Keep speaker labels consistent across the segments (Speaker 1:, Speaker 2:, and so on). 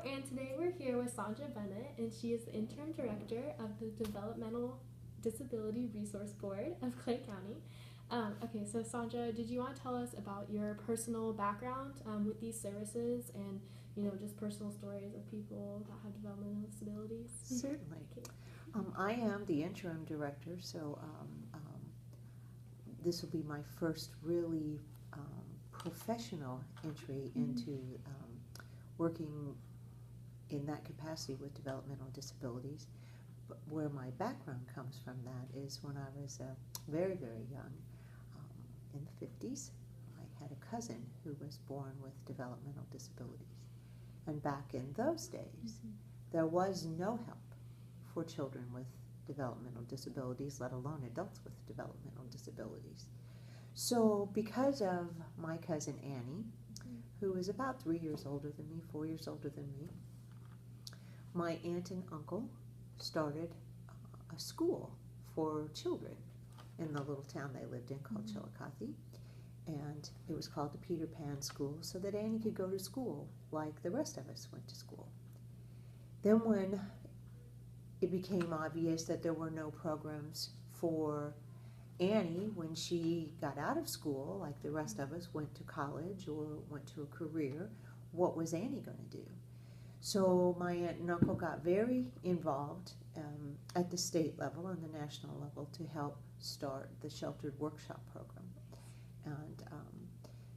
Speaker 1: and today we're here with Sonja Bennett, and she is the interim director of the Developmental Disability Resource Board of Clay County. Okay, so Sonja, did you want to tell us about your personal background with these services and, just personal stories of people that have developmental disabilities?
Speaker 2: Certainly.
Speaker 1: Okay.
Speaker 2: I am the interim director, so this will be my first really professional entry into working in that capacity with developmental disabilities. But where my background comes from that is when I was very, very young, in the 50s, I had a cousin who was born with developmental disabilities. And back in those days, there was no help for children with developmental disabilities, let alone adults with developmental disabilities. So because of my cousin Annie, who is about 3 years older than me, 4 years older than me, my aunt and uncle started a school for children in the little town they lived in called Chillicothe. And it was called the Peter Pan School, so that Annie could go to school like the rest of us went to school. Then when it became obvious that there were no programs for Annie when she got out of school, like the rest of us went to college or went to a career, what was Annie going to do? So my aunt and uncle got very involved at the state level and the national level to help start the Sheltered Workshop Program. And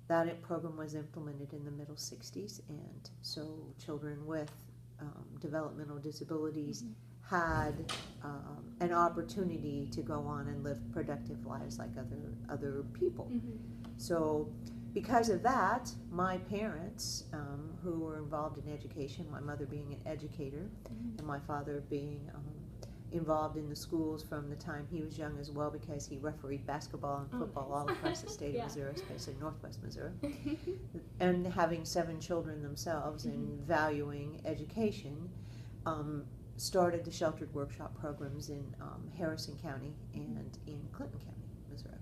Speaker 2: that program was implemented in the middle 60s, and so children with developmental disabilities had an opportunity to go on and live productive lives like other people. So because of that, my parents, who were involved in education, my mother being an educator and my father being involved in the schools from the time he was young as well, because he refereed basketball and football all across the state of Missouri, especially northwest Missouri, and having 7 children themselves and valuing education, started the Sheltered Workshop programs in Harrison County and in Clinton County, Missouri.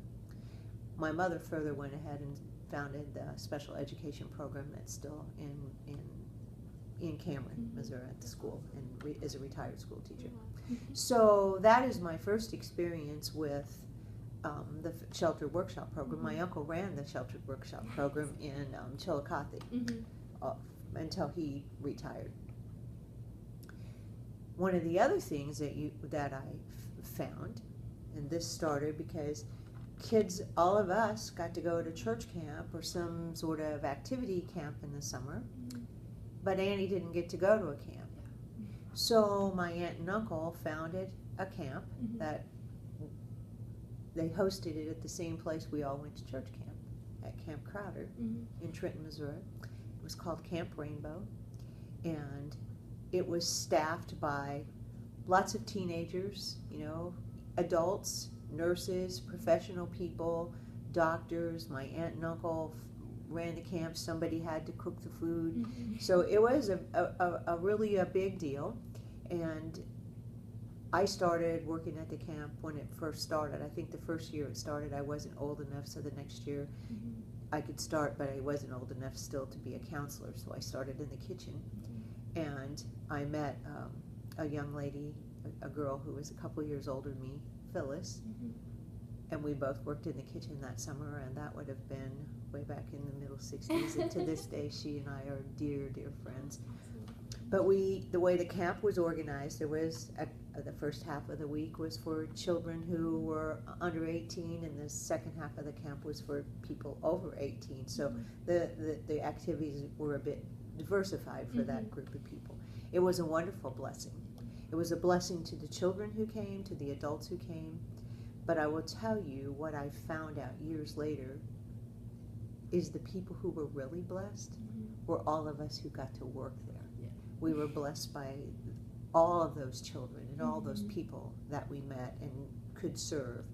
Speaker 2: My mother further went ahead and founded the special education program that's still in Cameron, Missouri, at the school, and is a retired school teacher. So that is my first experience with the Sheltered Workshop Program. My uncle ran the Sheltered Workshop Program in Chillicothe until he retired. One of the other things that I found, and this started because kids, all of us, got to go to church camp or some sort of activity camp in the summer, but Annie didn't get to go to a camp. So my aunt and uncle founded a camp that they hosted it at the same place we all went to church camp, at Camp Crowder in Trenton, Missouri. It was called Camp Rainbow, and it was staffed by lots of teenagers, adults, nurses, professional people, doctors. My aunt and uncle ran the camp. Somebody had to cook the food. So it was a really a big deal. And I started working at the camp when it first started. I think the first year it started, I wasn't old enough, so the next year I could start, but I wasn't old enough still to be a counselor, so I started in the kitchen. And I met a young lady, a girl who was a couple years older than me, Phyllis, and we both worked in the kitchen that summer, and that would have been way back in the middle 60s, and to this day she and I are dear, dear friends. But the way the camp was organized, there was the first half of the week was for children who were under 18, and the second half of the camp was for people over 18. So the activities were a bit diversified for that group of people. It was a wonderful blessing. It was a blessing to the children who came, to the adults who came. But I will tell you what I found out years later is the people who were really blessed were all of us who got to work there. We were blessed by all of those children and all those people that we met and could serve.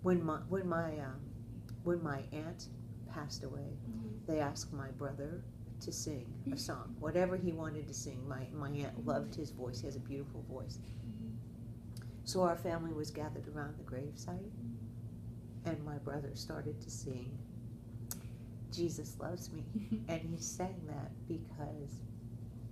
Speaker 2: When my aunt passed away, they asked my brother to sing a song, whatever he wanted to sing. My aunt loved his voice. He has a beautiful voice. So our family was gathered around the gravesite, and my brother started to sing, "Jesus Loves Me." And he sang that because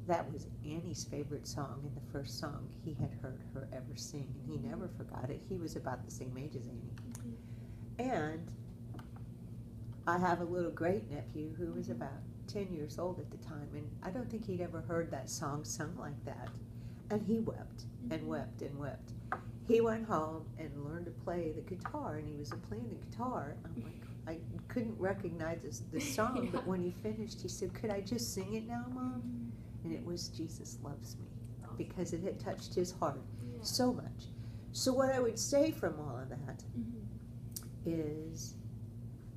Speaker 2: that was Annie's favorite song, and the first song he had heard her ever sing, and he never forgot it. He was about the same age as Annie. And I have a little great nephew who was about 10 years old at the time, and I don't think he'd ever heard that song sung like that. And he wept and wept and wept. He went home and learned to play the guitar, and he was playing the guitar. I'm like, I couldn't recognize the song, but when he finished, he said, "Could I just sing it now, Mom?" And it was Jesus Loves Me, because it had touched his heart so much. So what I would say from all of that is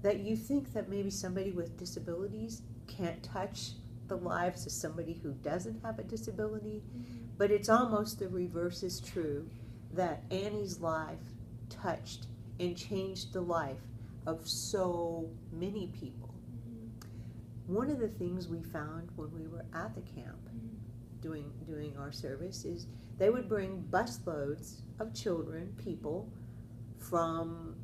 Speaker 2: that you think that maybe somebody with disabilities can't touch the lives of somebody who doesn't have a disability, but it's almost the reverse is true, that Annie's life touched and changed the life of so many people. One of the things we found when we were at the camp doing our service is they would bring busloads of children, people, from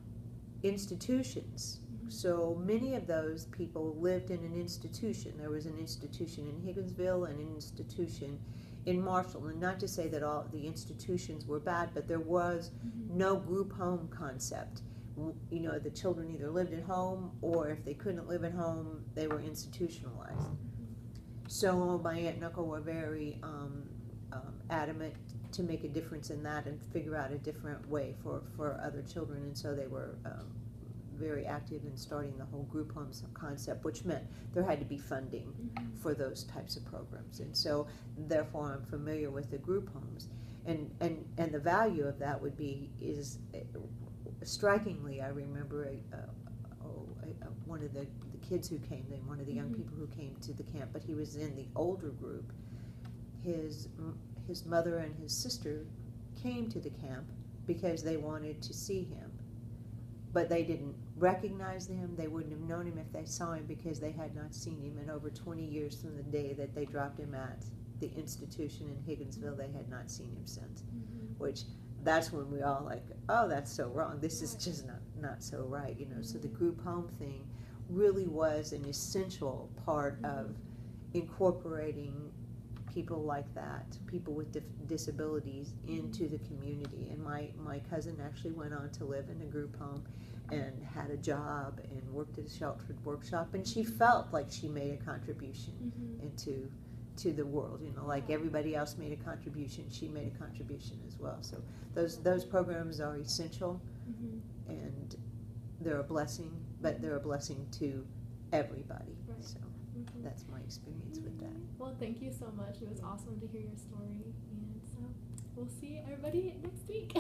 Speaker 2: institutions. So many of those people lived in an institution. There was an institution in Higginsville and an institution in Marshall. And not to say that all the institutions were bad, but there was no group home concept. You know, the children either lived at home, or if they couldn't live at home, they were institutionalized. So my aunt and uncle were very adamant to make a difference in that and figure out a different way for other children. And so they were very active in starting the whole group homes concept, which meant there had to be funding for those types of programs. And so therefore I'm familiar with the group homes. And the value of that would be is strikingly, I remember one of the kids who came, one of the young people who came to the camp, but he was in the older group. His mother and his sister came to the camp because they wanted to see him, but they didn't recognize him. They wouldn't have known him if they saw him because they had not seen him in over 20 years from the day that they dropped him at the institution in Higginsville. They had not seen him since, which that's when we all like, oh, that's so wrong. This is just not so right, you know. So the group home thing really was an essential part of incorporating people like that, people with disabilities, into the community. And my cousin actually went on to live in a group home and had a job and worked at a sheltered workshop, and she felt like she made a contribution to the world, you know, like everybody else made a contribution, she made a contribution as well. So those programs are essential, and they're a blessing, but they're a blessing to everybody. Right. So that's my experience with that.
Speaker 1: Well, thank you so much. It was awesome to hear your story, and so we'll see everybody next week.